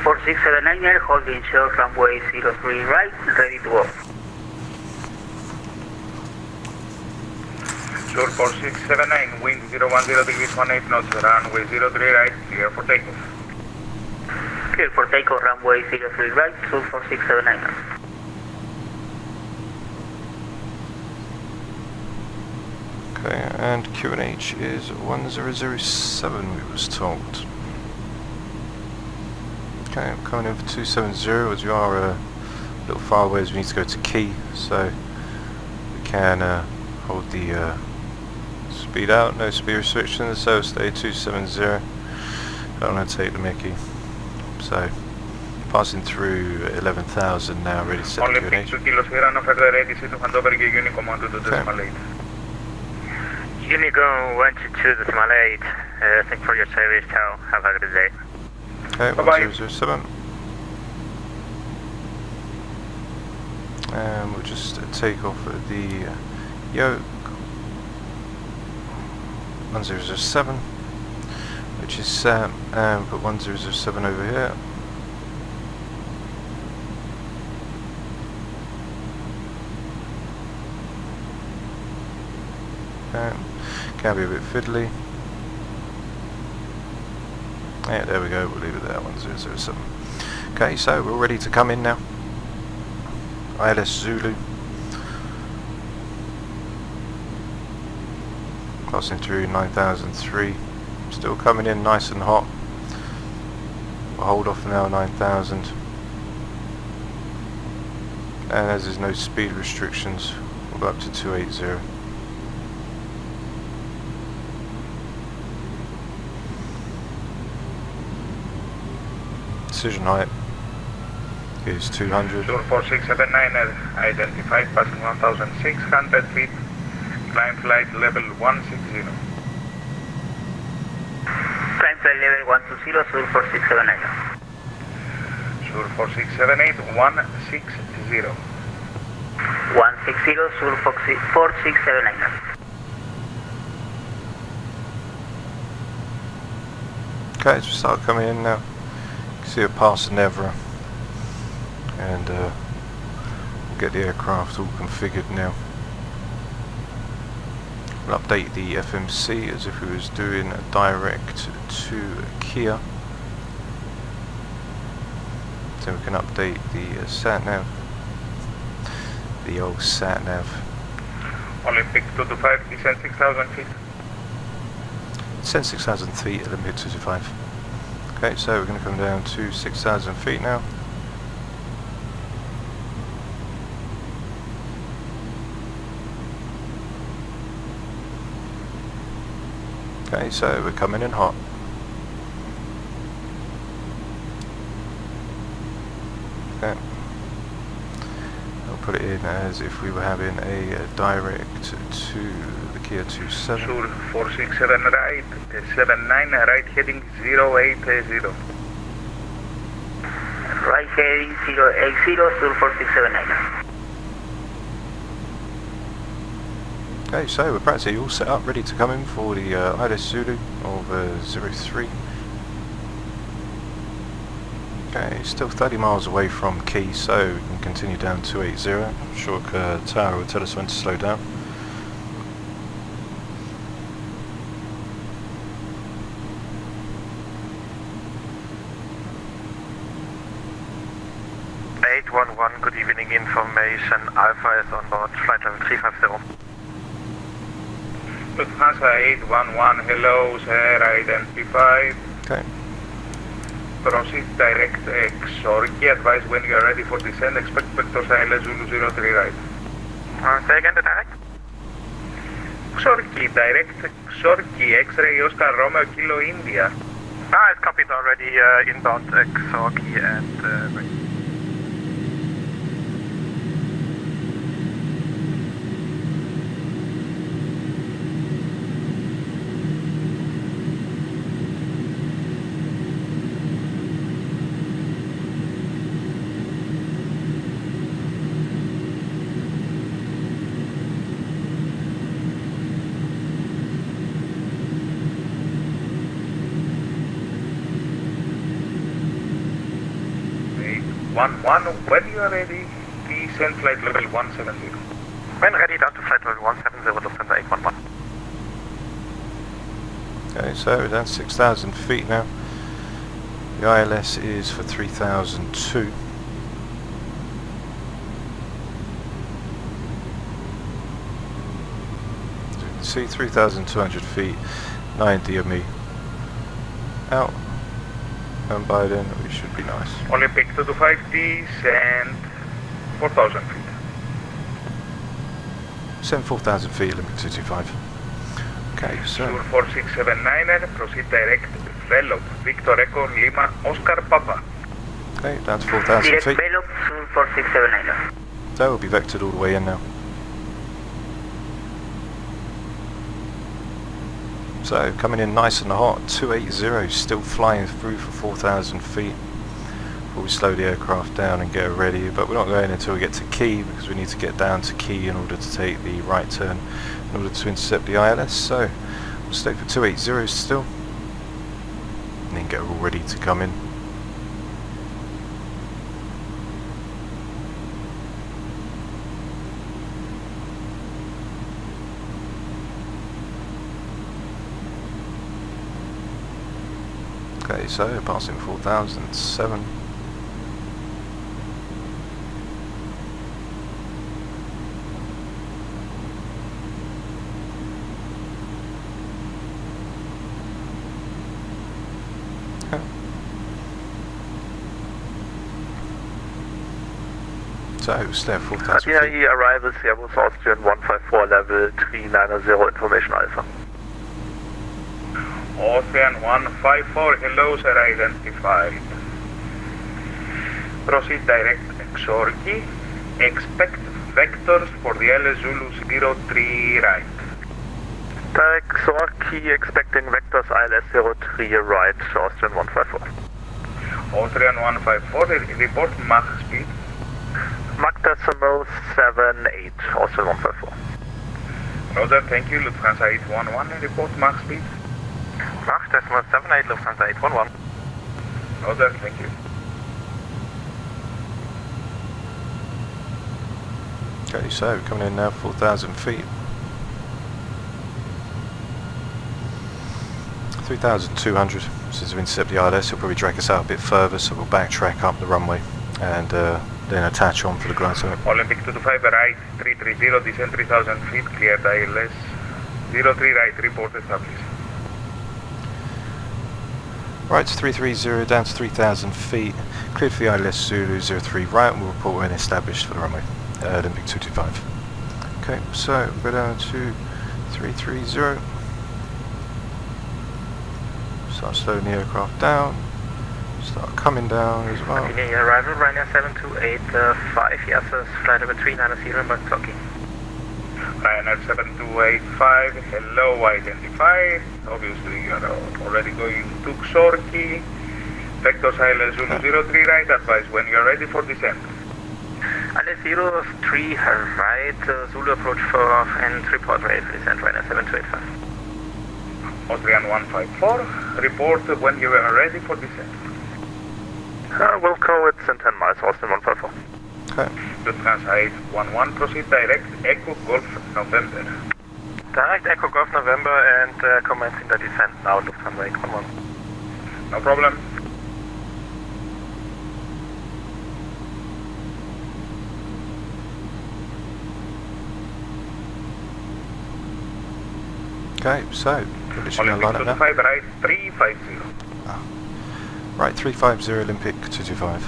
4679, holding short runway 03 right, ready to go. Sure 4679, wind 010 degrees 18 knots, runway 03 right, clear for takeoff. Clear for takeoff, runway 03 right, 24679. Okay, and QNH is 1007, we was told. Okay, I'm coming in for 270, as we are a little far away as we need to go to Key, so we can hold the speed out, no speed restrictions, so stay 270. Don't want to take the mickey. So, passing through 11,000 now, ready to set Only QNH. 2 kilos here and offer the ready to hand over your unit command to the decimal 8. Unicorn 122.8, thank you for your service, ciao, have a good day. Okay, Bye-bye. 1007. And we'll just take off at the yoke. 1007, which is set, and put 1007 over here. Okay. Can be a bit fiddly. Yeah, there we go, we'll leave it there, 1007. Okay, so we're ready to come in now. ILS Zulu. Passing through 9003. Still coming in nice and hot. We'll hold off now 9000. And as there's no speed restrictions, we'll go up to 280. Decision height is 200. Sur 4679 identified, passing 1,600 feet, climb flight level 160. Climb flight level 120, Sur 4679. Sur 4678 160. 160, Sur 4679. Okay, so we start coming in now. You can see it past Nevra, and we'll get the aircraft all configured now. We'll update the FMC as if we was doing a direct to Kia. So we can update the sat-nav, the old sat-nav. Olympic 225, descend 6,000 feet. Send 6,000 feet, Olympic 225. Okay, so we're going to come down to 6,000 feet now. Okay, so we're coming in hot. Okay. I'll put it in as if we were having a direct to the Kia 27. Sur 467 right, 79 right heading 080. Right heading 080, Sur 4679. Okay, so we're practically all set up, ready to come in for the ILS Zulu of 03. Okay, still 30 miles away from Key, so we can continue down 280. I'm sure Tower will tell us when to slow down. Good evening, information Alpha is on board flight level 350. Lufthansa 811, hello sir, identified. Okay. Proceed direct Xorki, advise when you are ready for descent, expect vector silence Zulu 03 right. Say again the direct? Xorki, direct Xorki, X-ray Oscar Romeo Kilo India. It's copied already, inbound Xorki and ready. When you are ready, descend flight level 170. When ready, down to flight level 170, Lufthansa 811. Okay, so we're down 6,000 feet now. The ILS is for 3002. See, 3,200 feet, 90 of me out, and by then we should be nice. Olympic 225 descend 4,000 feet. Send 4,000 feet, Olympic 225. Okay, so... Sur 4679, proceed direct, Velop, Victor Echo, Lima, Oscar Papa. Okay, down to 4,000 Direct feet. Velop, Sur 4679. That will be vectored all the way in now. So, coming in nice and hot, 280, still flying through for 4,000 feet. Before we slow the aircraft down and get ready, but we're not going until we get to Key, because we need to get down to Key in order to take the right turn, in order to intercept the ILS. So, we'll stay for 280 still, and then get all ready to come in. Okay, so passing 4,007. So, stay at 4,000 feet. IEXG arrivals, Airbus Austrian 154 level 390 information alpha. Austrian 154, hello sir, identified. Proceed direct Exorki. Expect vectors for the LS Zulu 03 right. Direct Exorki, expecting vectors ILS 03 right, Austrian 154. Austrian 154, report Mach speed. Mach decimal 78, Austrian 154. Roger, thank you, Lufthansa 811, report Mach speed. Mach decimal 78, Lufthansa 811. Roger, thank you. Okay, so coming in now 4,000 feet. 3,200. Since we intercept the ILS, it'll probably drag us out a bit further, so we'll backtrack up the runway and then attach on for the glide slope. Olympic 225 right, 330, descend 3,000 feet, cleared ILS 03 right, report established. Right to 330, down to 3,000 feet, cleared for the ILS Zulu 03 right, and we'll report when established for the runway, Olympic 225. Okay, so we're down to 330. Start slowing the aircraft down, start coming down as well. Continuing arrival, Ryanair 7285, ASUS, flight number 390 in Bucharest. Ryanair 7285, hello, identified. Obviously you are already going to Xorki. Vectors ILS Zulu 03 right, advise when you are ready for descent. ILS 03 right, Zulu approach for and report ready for descent, Ryanair 7285. Austrian 154, report when you are ready for descent. Wilco, it's in 10 miles, Austrian 154. Okay. Lufthansa 811, proceed direct, Echo Golf November. Direct Echo Golf November and commencing the descent now, Lufthansa 811. No problem. Okay, so we're literally going to line up now. 25 right, 350. Right, 350 Olympic 225.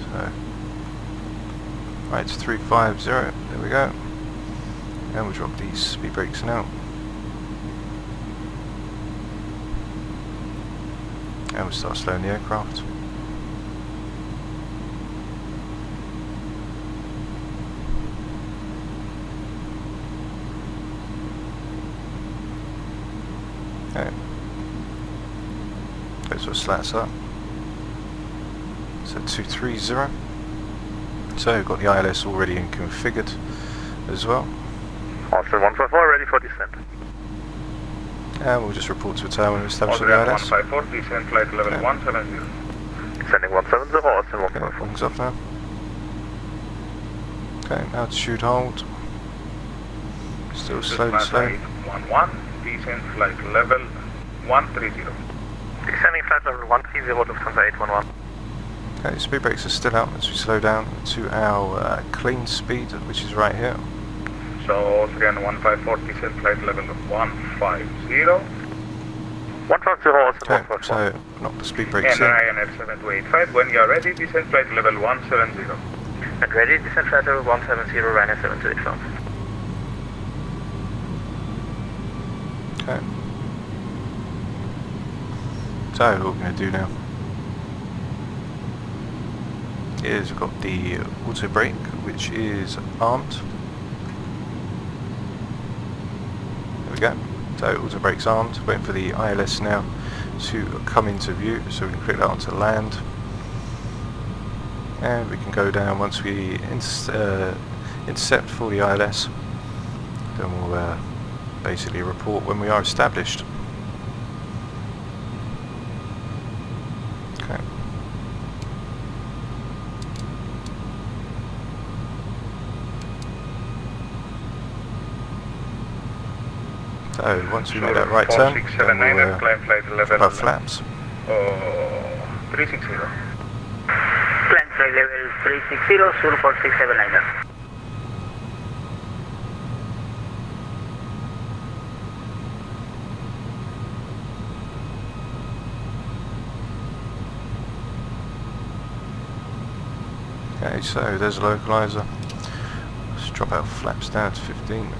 So, right, it's 350. There we go. And we'll drop these speed brakes now. And we'll start slowing the aircraft. Okay. Those are slats up. So 230. So we've got the ILS already configured as well. Austrian 154 ready for descent. And we'll just report to a tower when we establish the Austrian ILS. 154, descent flight level Okay. 170. Descending 170, Austrian Okay, 154. wings off now. Okay, altitude hold. Still slowly, Lufthansa slow. 811, descent flight level 130. Descending flight level 130, Lufthansa 811. Okay, speed brakes are still out as we slow down to our clean speed, which is right here. So 31540, descent flight level 150. 150 also Okay, 151. so knock the speed brakes And in. Ryanair 7285, when you are ready, descent flight level 170. And ready, descent flight level 170, Ryanair 7285. Okay. So what we're going to do now is we've got the auto brake, which is armed. There we go. So auto brake's armed. Waiting for the ILS now to come into view, so we can click that onto land, and we can go down once we intercept for the ILS. Then we'll basically report when we are established. Okay. So once we make that right turn, then we'll climb flight level our flaps. 360. Climb flight level 360, Zulu 4679er. Okay, so there's a localizer. Let's drop our flaps down to 15.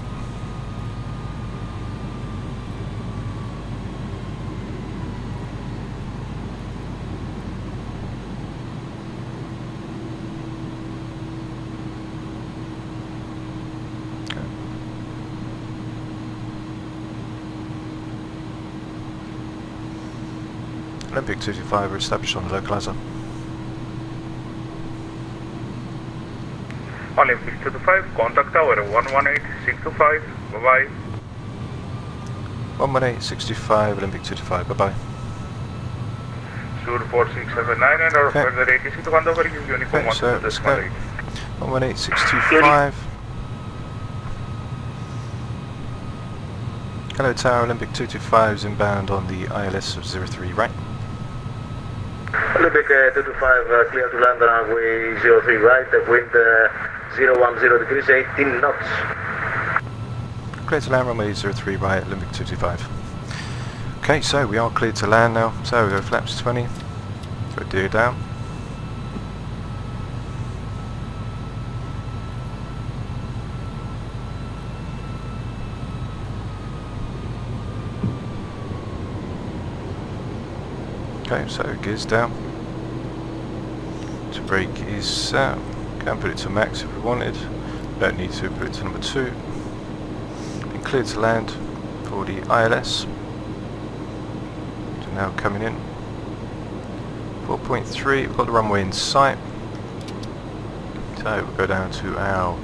Olympic 225 are established on the localizer. Olympic 225, contact tower 118625, bye bye. 118-625, Olympic 225, bye bye. Sur 4679 and our Okay. further ATC to hand over you uniform Okay, so let's go. 1.8. 118-625. Hello Tower, Olympic 225 is inbound on the ILS of 03 right. Olympic 225, clear to land runway 03 right, wind 010 degrees, 18 knots. Clear to land runway 03 right, Olympic 225. Okay, so we are cleared to land now. So we go flaps 20, go gear down. Okay, so gears down. To brake is set. Can put it to max if we wanted. Don't need to put it to number 2. Been cleared to land for the ILS. So now coming in. 4.3, we've got the runway in sight. So we'll go down to our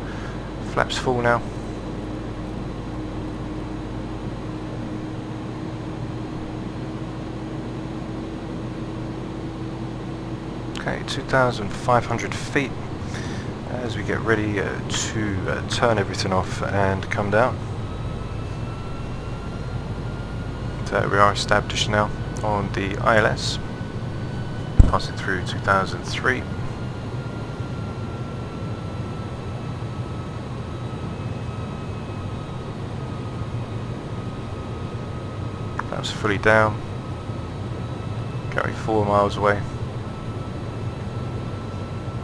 flaps full now. Okay, 2,500 feet as we get ready to turn everything off and come down. So we are established now on the ILS, passing through 2003. That's fully down, carry 4 miles away.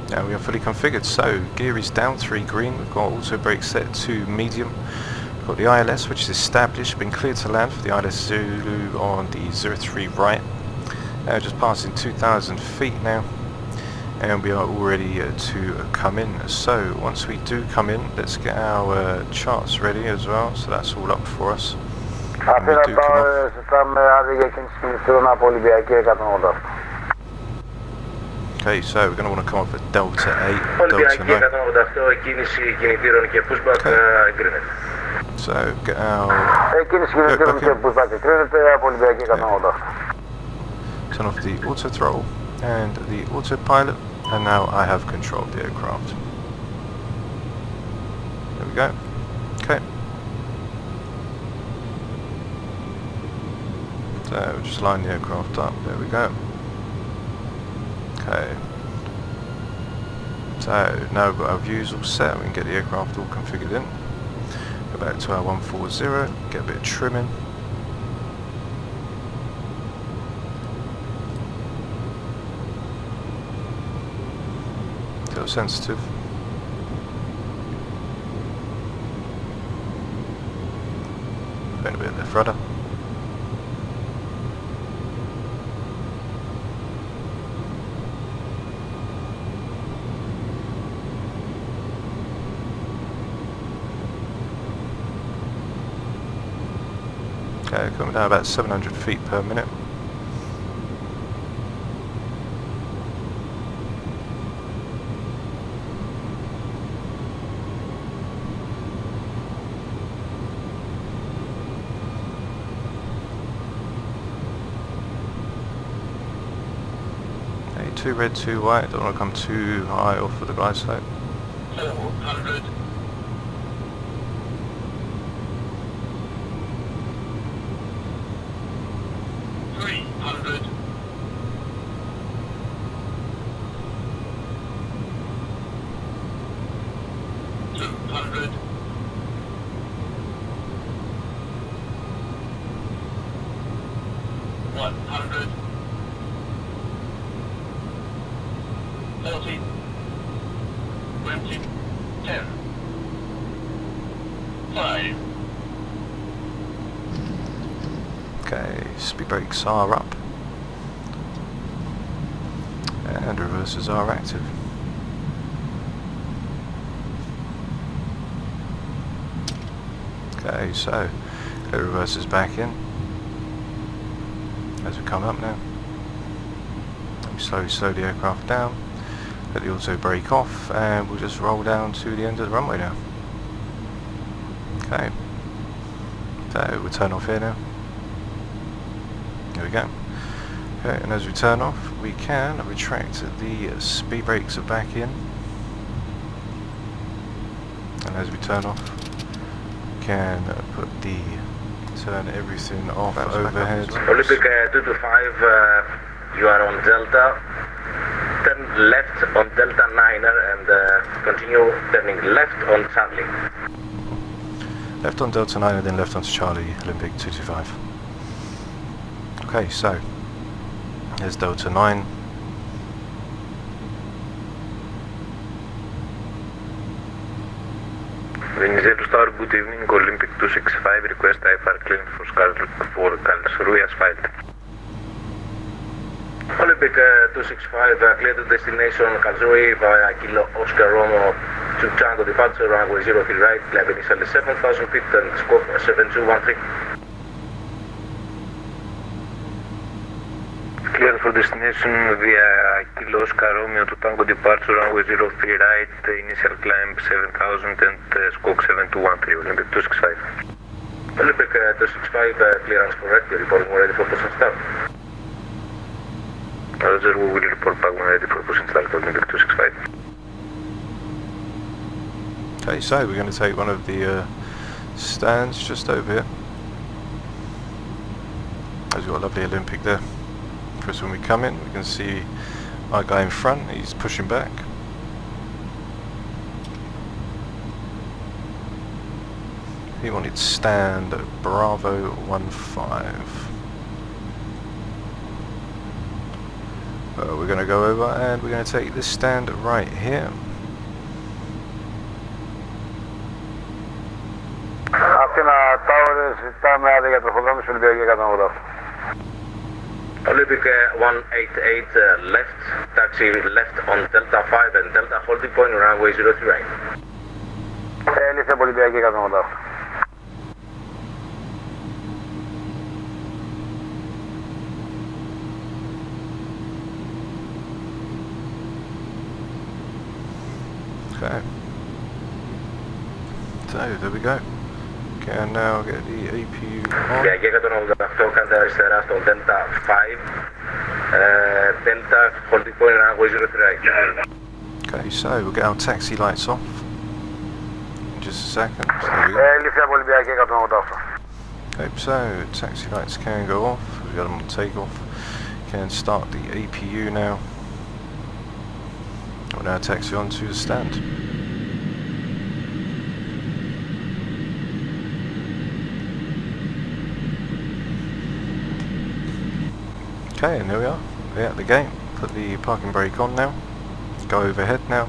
Now we are fully configured, so gear is down 3 green, we've got auto brake set to medium, we've got the ILS which is established, been cleared to land for the ILS Zulu on the 03 right, just passing 2,000 feet now, and we are all ready to come in. So once we do come in, let's get our charts ready as well, so that's all up for us. When we do come off. Okay, so we're going to want to come off at Delta 8, Delta 9. Okay. So get our... Turn off the auto throttle and the autopilot, and now I have control of the aircraft. There we go. Okay. So we'll just line the aircraft up, there we go. Okay. So now we've got our views all set, we can get the aircraft all configured in. Go back to our 140, get a bit of trimming. Still sensitive. Going a bit left rudder. Okay, coming down about 700 feet per minute. Okay, 2 red, 2 white, don't want to come too high off with the glide slope. 400. 300. 200. 100. 40. 20. 10. 5. Okay, speed brakes are up. And reversers are active. Okay, so the reversers back in as we come up now. We slowly slow the aircraft down, let the auto brake off, and we'll just roll down to the end of the runway now. Okay, so we'll turn off here now. There we go. Okay, and as we turn off, we can retract the speed brakes are back in. And as we turn off, we can turn everything off overhead. Olympic 225, you are on Delta. Turn left on Delta 9er and continue turning left on Charlie. Left on Delta 9er, then left onto Charlie, Olympic 225. Okay, so there's Delta 9. Zero Star, good evening, Olympic 265, request IFR clearance for Karlsruhe asphalt. Olympic 265, clear to destination Karlsruhe via Kilo Oscar Romo to Tango departure, runway 03 right, climb initially 7,000 feet and scope 7213. Clear for destination via Kilo Oscar Romeo to Tango departure, runway 03 right, initial climb 7000 and scope 7213, Olympic 265. Olympic 265, clearance correct, reporting ready for push and start. Roger, we will report back when ready for push and start, Olympic 265. Okay, so we're going to take one of the stands just over here. There's got a lovely Olympic there. First, when we come in, we can see our guy in front, he's pushing back. He wanted stand Bravo 15. We're going to go over and we're going to take this stand right here. Athena Tower, ζητάμε άδεια για τροχοδρόμηση Ολυμπιακή 180. Olympic 188 left, taxi left on Delta 5 and Delta holding point, runway 03 right. Έλυσε Ολυμπιακή 180. Okay. So there we go. Okay, and now get the APU on. Yeah, για τον 88 κάντε αριστερά στο Delta 5. Delta holding point, runway 03 right. Okay, so we'll get our taxi lights off in just a second. So there we go. Έλυσε Ολυμπιακή 188. Okay, so taxi lights can go off. we've got them on takeoff. Can start the APU now. We'll now taxi on to the stand. Okay, and there we are. We're at the gate. Put the parking brake on now. Go overhead now.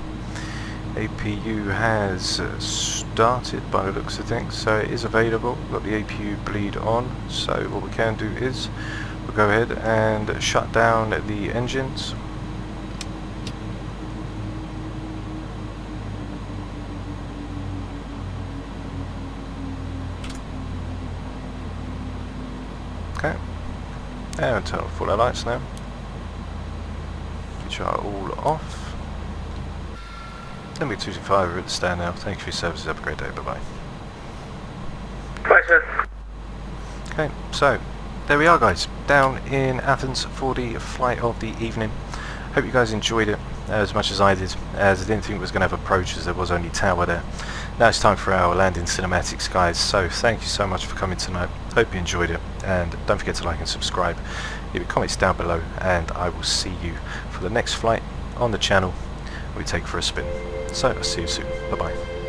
APU has started by the looks of things, so it is available. We've got the APU bleed on, so what we can do is we'll go ahead and shut down the engines. Okay, and turn off all our lights now, which are all off. Nvidia 225, we're at the stand now. Thank you for your services, have a great day, bye bye. Bye, sir. Okay, so there we are, guys, down in Athens for the flight of the evening. Hope you guys enjoyed it as much as I did, as I didn't think it was going to have approach, as there was only tower there. Now it's time for our landing cinematics, guys, so thank you so much for coming tonight. Hope you enjoyed it, and don't forget to like and subscribe. Leave your comments down below, and I will see you for the next flight on the channel we take for a spin. So I'll see you soon. Bye bye.